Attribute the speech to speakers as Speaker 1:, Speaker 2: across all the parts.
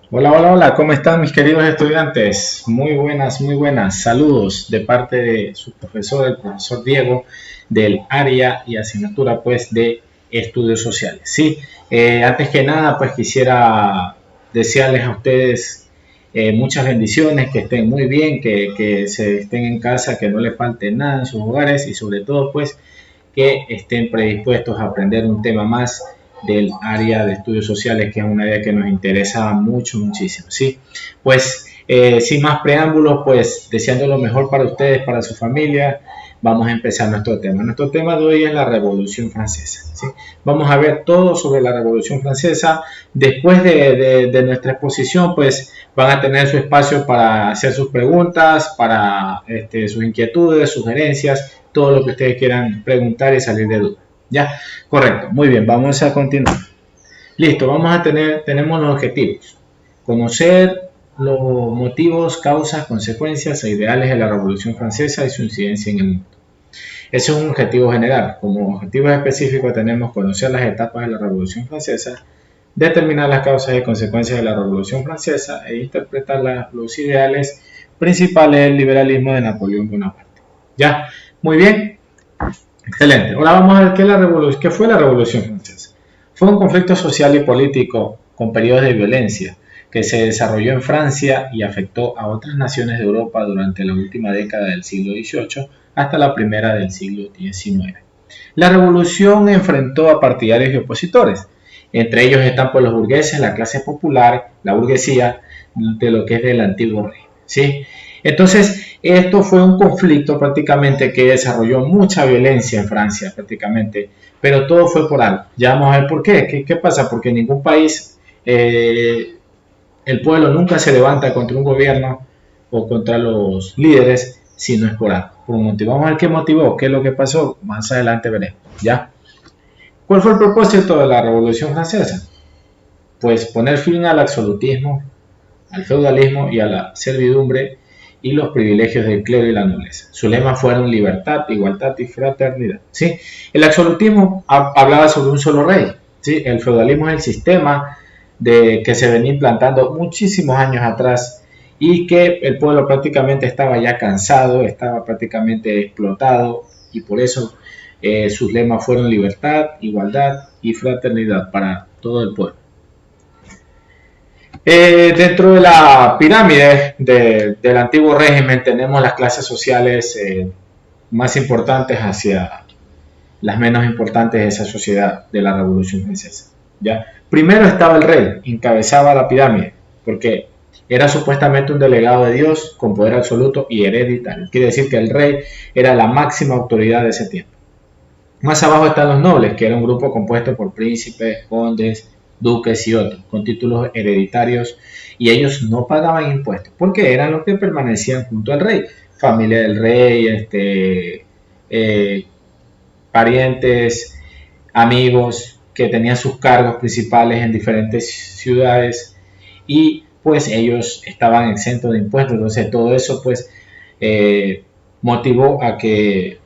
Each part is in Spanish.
Speaker 1: Hola, hola, hola, ¿cómo están mis queridos estudiantes? Muy buenas. Saludos de parte de su profesor, el profesor Diego, del área y asignatura pues de estudios sociales. Sí, antes que nada pues quisiera desearles a ustedes muchas bendiciones, que estén muy bien, que se estén en casa, que no les falte nada en sus hogares y sobre todo pues que estén predispuestos a aprender un tema más del área de estudios sociales, que es un área que nos interesa mucho, muchísimo. Sí, pues sin más preámbulos, pues deseando lo mejor para ustedes, para su familia, vamos a empezar nuestro tema. Nuestro tema de hoy es la Revolución Francesa. ¿Sí? Vamos a ver todo sobre la Revolución Francesa. Después de nuestra exposición, pues van a tener su espacio para hacer sus preguntas, para sus inquietudes, sugerencias, todo lo que ustedes quieran preguntar y salir de dudas. ¿Ya? Correcto. Muy bien, vamos a continuar. Listo, tenemos los objetivos. Conocer los motivos, causas, consecuencias e ideales de la Revolución Francesa y su incidencia en el mundo. Ese es un objetivo general. Como objetivo específico tenemos conocer las etapas de la Revolución Francesa, determinar las causas y consecuencias de la Revolución Francesa e interpretar los ideales principales del liberalismo de Napoleón Bonaparte. ¿Ya? Muy bien. Excelente. Ahora vamos a ver qué fue la Revolución Francesa. Fue un conflicto social y político con periodos de violencia que se desarrolló en Francia y afectó a otras naciones de Europa durante la última década del siglo XVIII hasta la primera del siglo XIX. La revolución enfrentó a partidarios y opositores. Entre ellos están pues, los burgueses, la clase popular, la burguesía de lo que es del antiguo régimen. ¿Sí? Entonces, esto fue un conflicto prácticamente que desarrolló mucha violencia en Francia prácticamente, pero todo fue por algo. Ya vamos a ver por qué. ¿Qué pasa? Porque en ningún país el pueblo nunca se levanta contra un gobierno o contra los líderes si no es por algo, por un motivo. Vamos a ver qué motivó, qué es lo que pasó, más adelante veremos. ¿Ya? ¿Cuál fue el propósito de la Revolución Francesa? Pues poner fin al absolutismo, al feudalismo y a la servidumbre y los privilegios del clero y la nobleza. Su lema fueron libertad, igualdad y fraternidad. ¿Sí? El absolutismo hablaba sobre un solo rey. ¿Sí? El feudalismo es el sistema que se venía implantando muchísimos años atrás y que el pueblo prácticamente estaba ya cansado, estaba prácticamente explotado y por eso sus lemas fueron libertad, igualdad y fraternidad para todo el pueblo. Dentro de la pirámide del antiguo régimen tenemos las clases sociales más importantes hacia las menos importantes de esa sociedad de la Revolución Francesa. ¿Ya? Primero estaba el rey, encabezaba la pirámide, porque era supuestamente un delegado de Dios con poder absoluto y hereditario. Quiere decir que el rey era la máxima autoridad de ese tiempo. Más abajo están los nobles, que era un grupo compuesto por príncipes, condes, duques y otros, con títulos hereditarios, y ellos no pagaban impuestos, porque eran los que permanecían junto al rey, familia del rey, eh, parientes, amigos, que tenían sus cargos principales en diferentes ciudades, y pues ellos estaban exentos de impuestos, entonces todo eso pues eh, motivó a que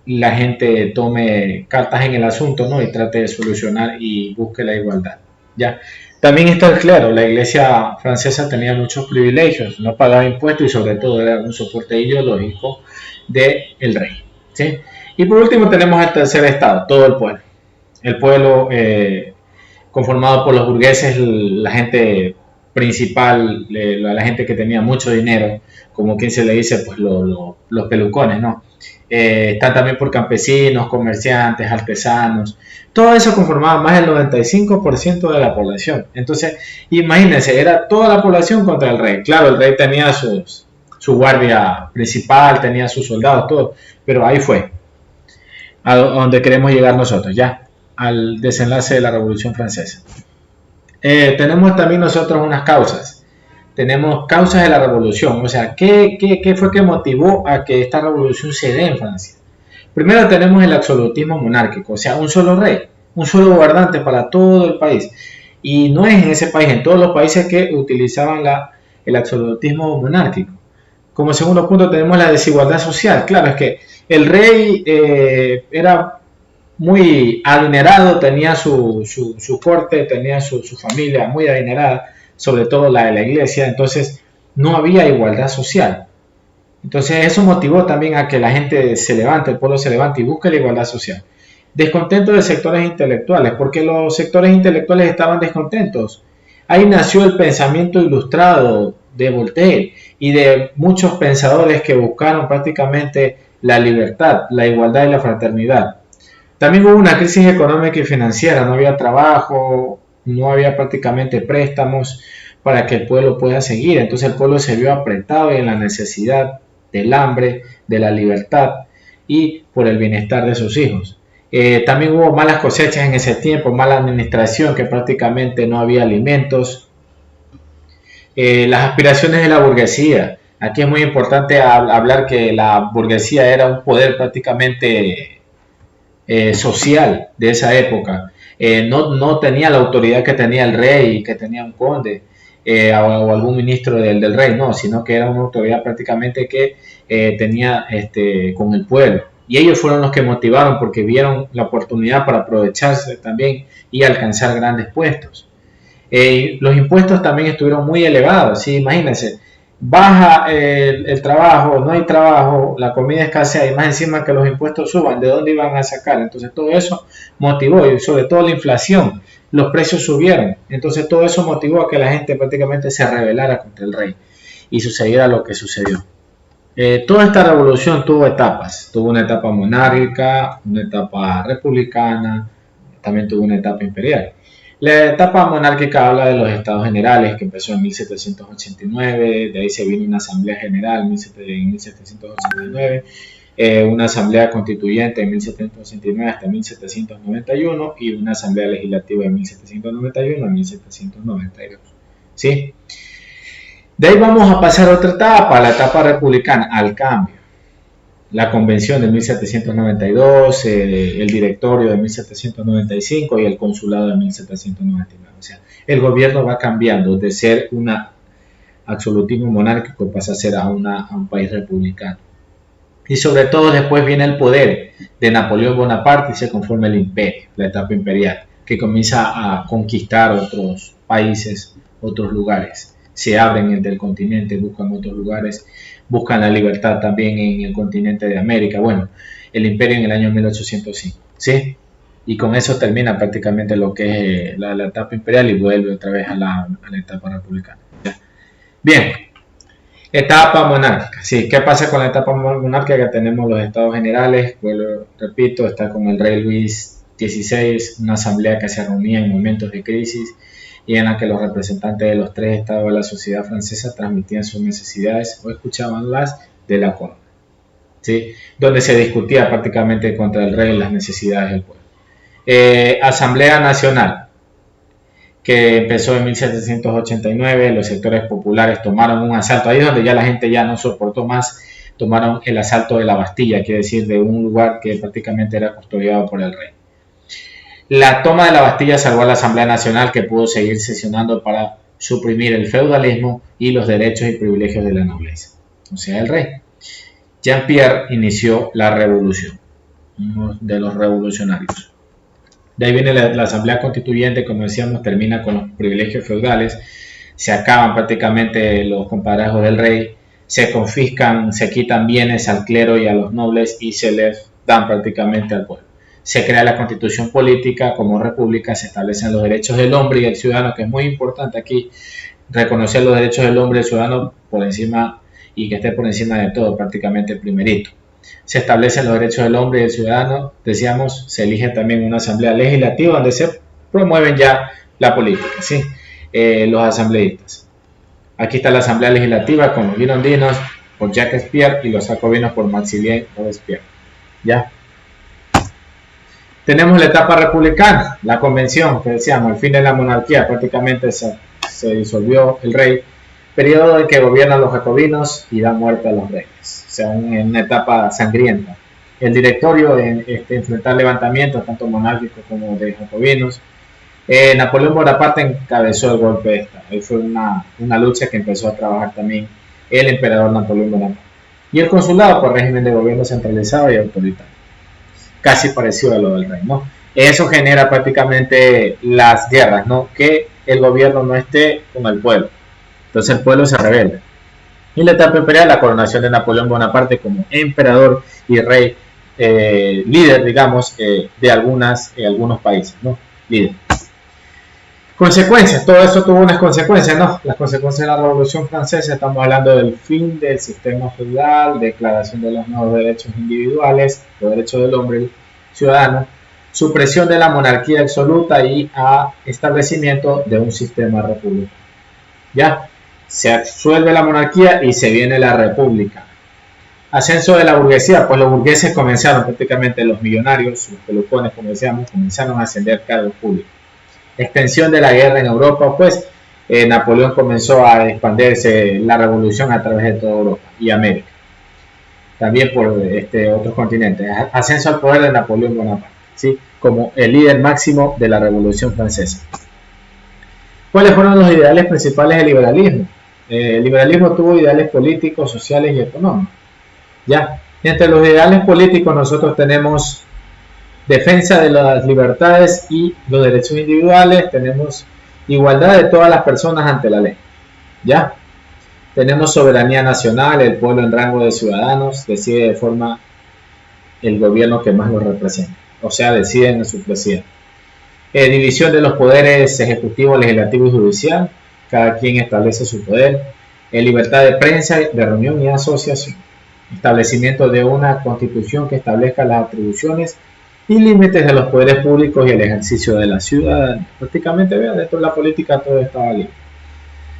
Speaker 1: la gente tome cartas en el asunto, ¿no? Y trate de solucionar y busque la igualdad. ¿Ya? También está el clero. La iglesia francesa tenía muchos privilegios, no pagaba impuestos y sobre todo era un soporte ideológico del rey. ¿Sí? Y por último tenemos el tercer estado, todo el pueblo. El pueblo conformado por los burgueses, la gente principal, la gente que tenía mucho dinero, como quien se le dice, pues los pelucones, ¿no? Están también por campesinos, comerciantes, artesanos. Todo eso conformaba más del 95% de la población. Entonces, imagínense, era toda la población contra el rey. Claro, el rey tenía su guardia principal, tenía sus soldados, todo, pero ahí fue a donde queremos llegar nosotros, ya, al desenlace de la Revolución Francesa. Tenemos también nosotros unas causas. Tenemos causas de la revolución, o sea, ¿qué fue que motivó a que esta revolución se dé en Francia? Primero tenemos el absolutismo monárquico, o sea, un solo rey, un solo gobernante para todo el país. Y no es en ese país, en todos los países que utilizaban el absolutismo monárquico. Como segundo punto tenemos la desigualdad social. Claro, es que el rey era muy adinerado, tenía su corte, tenía su familia muy adinerada, sobre todo la de la iglesia, entonces no había igualdad social. Entonces eso motivó también a que la gente se levante, el pueblo se levante y busque la igualdad social. Descontento de sectores intelectuales, porque los sectores intelectuales estaban descontentos. Ahí nació el pensamiento ilustrado de Voltaire y de muchos pensadores que buscaron prácticamente la libertad, la igualdad y la fraternidad. También hubo una crisis económica y financiera, no había trabajo, no había prácticamente préstamos para que el pueblo pueda seguir. Entonces el pueblo se vio apretado y en la necesidad del hambre, de la libertad y por el bienestar de sus hijos. También hubo malas cosechas en ese tiempo, mala administración, que prácticamente no había alimentos. Las aspiraciones de la burguesía. Aquí es muy importante hablar que la burguesía era un poder prácticamente social de esa época. No tenía la autoridad que tenía el rey, que tenía un conde o algún ministro del rey, no, sino que era una autoridad prácticamente que tenía con el pueblo. Y ellos fueron los que motivaron porque vieron la oportunidad para aprovecharse también y alcanzar grandes puestos. Los impuestos también estuvieron muy elevados, ¿sí? Imagínense, baja el trabajo, no hay trabajo, la comida escasea y más encima que los impuestos suban, ¿de dónde iban a sacar? Entonces todo eso motivó, y sobre todo la inflación, los precios subieron, entonces todo eso motivó a que la gente prácticamente se rebelara contra el rey y sucediera lo que sucedió. Toda esta revolución tuvo etapas, tuvo una etapa monárquica, una etapa republicana, también tuvo una etapa imperial. La etapa monárquica habla de los estados generales, que empezó en 1789, de ahí se vino una asamblea general en 1789, una asamblea constituyente en 1789 hasta 1791 y una asamblea legislativa de 1791 a 1792. ¿Sí? De ahí vamos a pasar a otra etapa, la etapa republicana, al cambio. La convención de 1792, el directorio de 1795 y el consulado de 1799. O sea, el gobierno va cambiando de ser un absolutismo monárquico, pasa a ser a un país republicano. Y sobre todo después viene el poder de Napoleón Bonaparte y se conforma el imperio, la etapa imperial, que comienza a conquistar otros países, otros lugares. Se abren del continente, buscan otros lugares, buscan la libertad también en el continente de América. Bueno, el imperio en el año 1805, ¿sí? Y con eso termina prácticamente lo que es la etapa imperial y vuelve otra vez a la etapa republicana. Bien, etapa monárquica. Sí, ¿qué pasa con la etapa monárquica? Tenemos los estados generales, vuelvo, repito, está con el rey Luis XVI, una asamblea que se reunía en momentos de crisis y en la que los representantes de los tres estados de la sociedad francesa transmitían sus necesidades o escuchaban las de la corona, ¿sí? Donde se discutía prácticamente contra el rey las necesidades del pueblo. Asamblea Nacional, que empezó en 1789, los sectores populares tomaron un asalto, ahí es donde ya la gente ya no soportó más, tomaron el asalto de la Bastilla, quiere decir de un lugar que prácticamente era custodiado por el rey. La toma de la Bastilla salvó a la Asamblea Nacional, que pudo seguir sesionando para suprimir el feudalismo y los derechos y privilegios de la nobleza, o sea, el rey. Jean-Pierre inició la revolución, uno de los revolucionarios. De ahí viene la Asamblea Constituyente, como decíamos, termina con los privilegios feudales, se acaban prácticamente los compadrazgos del rey, se confiscan, se quitan bienes al clero y a los nobles y se les dan prácticamente al pueblo. Se crea la constitución política como república, se establecen los derechos del hombre y del ciudadano, que es muy importante aquí reconocer los derechos del hombre y del ciudadano por encima y que esté por encima de todo, prácticamente primerito. Se establecen los derechos del hombre y del ciudadano, decíamos, se elige también una asamblea legislativa donde se promueven ya la política, ¿sí? Los asambleístas. Aquí está la asamblea legislativa con los girondinos por Jacques Espierre y los jacobinos por Maximilien Robespierre. ¿Ya? Tenemos la etapa republicana, la convención, que decíamos, el fin de la monarquía, prácticamente se disolvió el rey, periodo en que gobiernan los jacobinos y da muerte a los reyes, o sea, en una etapa sangrienta. El directorio enfrentar levantamientos, tanto monárquicos como de jacobinos. Napoleón Bonaparte encabezó el golpe de Estado, ahí fue una lucha que empezó a trabajar también el emperador Napoleón Bonaparte. Y el consulado por régimen de gobierno centralizado y autoritario, casi parecido a lo del rey, ¿no? Eso genera prácticamente las guerras, ¿no? Que el gobierno no esté con el pueblo. Entonces el pueblo se rebela. Y la etapa imperial, la coronación de Napoleón Bonaparte como emperador y rey, líder, digamos, de algunos países, ¿no? Líder. Consecuencias, todo eso tuvo unas consecuencias, ¿no? Las consecuencias de la Revolución Francesa, estamos hablando del fin del sistema feudal, declaración de los nuevos derechos individuales, los derechos del hombre ciudadano, supresión de la monarquía absoluta y a establecimiento de un sistema republicano. ¿Ya? Se absuelve la monarquía y se viene la república. Ascenso de la burguesía, pues los burgueses comenzaron prácticamente, los millonarios, los pelucones, como decíamos, comenzaron a ascender cargos públicos. Extensión de la guerra en Europa, pues Napoleón comenzó a expandirse la revolución a través de toda Europa y América, también por otros continentes. Ascenso al poder de Napoleón Bonaparte, ¿sí? Como el líder máximo de la Revolución Francesa. ¿Cuáles fueron los ideales principales del liberalismo? El liberalismo tuvo ideales políticos, sociales y económicos. ¿Ya? Entre los ideales políticos nosotros tenemos defensa de las libertades y los derechos individuales, tenemos igualdad de todas las personas ante la ley. ¿Ya? Tenemos soberanía nacional, el pueblo en rango de ciudadanos decide de forma el gobierno que más lo representa, o sea, deciden a su presidente. División de los poderes ejecutivo, legislativo y judicial, cada quien establece su poder. Libertad de prensa, de reunión y asociación. Establecimiento de una constitución que establezca las atribuciones y límites de los poderes públicos y el ejercicio de la ciudadanía. Prácticamente, vean, dentro de la política todo estaba libre.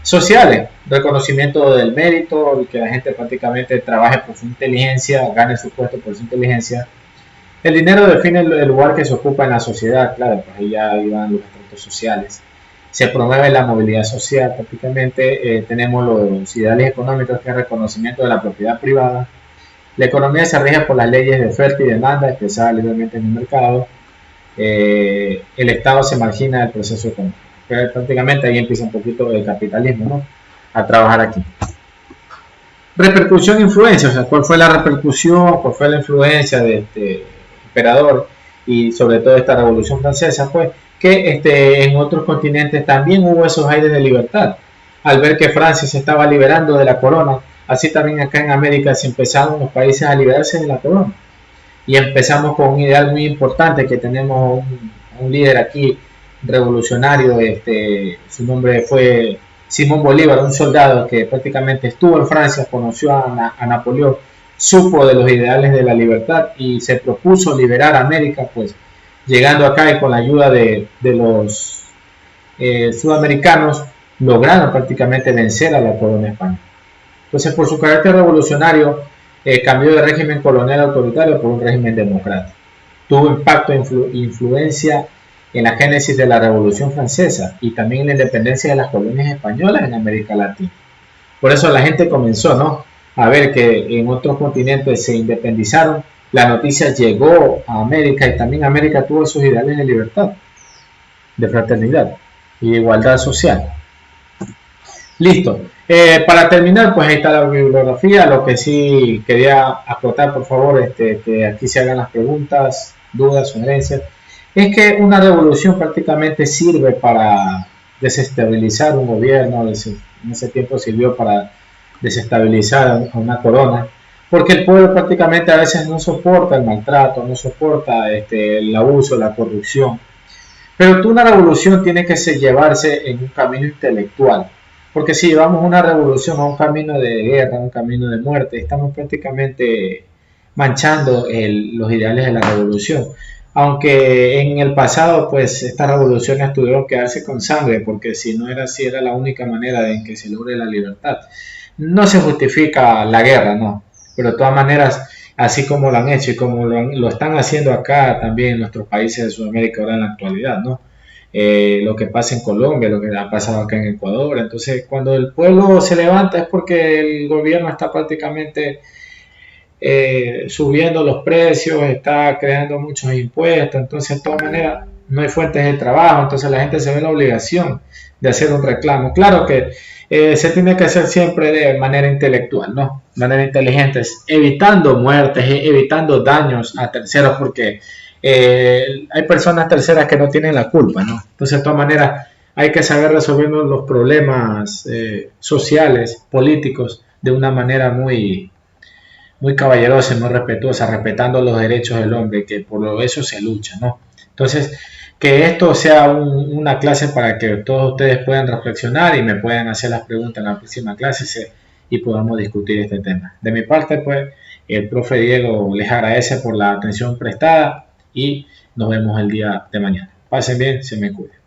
Speaker 1: Sociales, reconocimiento del mérito, y que la gente prácticamente trabaje por su inteligencia, gane su puesto por su inteligencia. El dinero define el lugar que se ocupa en la sociedad, claro, pues ahí ya iban los estratos sociales. Se promueve la movilidad social, prácticamente tenemos los ideales económicos, que es el reconocimiento de la propiedad privada. La economía se rige por las leyes de oferta y demanda expresadas libremente en el mercado. El Estado se margina del proceso económico. Pero prácticamente ahí empieza un poquito el capitalismo, ¿no? A trabajar aquí. Repercusión e influencia, o sea, ¿cuál fue la repercusión? ¿Cuál fue la influencia de este emperador y sobre todo esta Revolución Francesa? Pues que en otros continentes también hubo esos aires de libertad. Al ver que Francia se estaba liberando de la corona, así también acá en América se empezaron los países a liberarse de la corona. Y empezamos con un ideal muy importante, que tenemos un líder aquí revolucionario, su nombre fue Simón Bolívar, un soldado que prácticamente estuvo en Francia, conoció a Napoleón, supo de los ideales de la libertad y se propuso liberar a América, pues llegando acá y con la ayuda de los sudamericanos lograron prácticamente vencer a la corona española. Entonces, por su carácter revolucionario, cambió de régimen colonial autoritario por un régimen democrático. Tuvo impacto e influencia en la génesis de la Revolución Francesa y también en la independencia de las colonias españolas en América Latina. Por eso la gente comenzó, ¿no?, a ver que en otros continentes se independizaron. La noticia llegó a América y también América tuvo sus ideales de libertad, de fraternidad y de igualdad social. Listo. Para terminar, pues ahí está la bibliografía. Lo que sí quería acotar, por favor, que aquí se hagan las preguntas, dudas, sugerencias, es que una revolución prácticamente sirve para desestabilizar un gobierno. En ese tiempo sirvió para desestabilizar a una corona, porque el pueblo prácticamente a veces no soporta el maltrato, no soporta el abuso, la corrupción. Pero una revolución tiene que llevarse en un camino intelectual, porque si llevamos una revolución a un camino de guerra, a un camino de muerte, estamos prácticamente manchando los ideales de la revolución. Aunque en el pasado, pues estas revoluciones tuvieron que darse con sangre, porque si no era así, era la única manera en que se logre la libertad. No se justifica la guerra, no, pero de todas maneras, así como lo han hecho y como lo están haciendo acá también en nuestros países de Sudamérica ahora en la actualidad, ¿no? Lo que pasa en Colombia, lo que ha pasado acá en Ecuador. Entonces, cuando el pueblo se levanta es porque el gobierno está prácticamente subiendo los precios, está creando muchos impuestos. Entonces, de todas maneras, no hay fuentes de trabajo. Entonces, la gente se ve en la obligación de hacer un reclamo. Claro que se tiene que hacer siempre de manera intelectual, ¿no? De manera inteligente, evitando muertes, evitando daños a terceros, porque hay personas terceras que no tienen la culpa, ¿no? Entonces, de todas maneras, hay que saber resolver los problemas sociales, políticos, de una manera muy caballerosa y muy respetuosa, respetando los derechos del hombre, que por eso se lucha, ¿no? Entonces, que esto sea una clase para que todos ustedes puedan reflexionar y me puedan hacer las preguntas en la próxima clase y podamos discutir este tema. De mi parte, pues, el profe Diego les agradece por la atención prestada y nos vemos el día de mañana. Pasen bien, se me cuiden.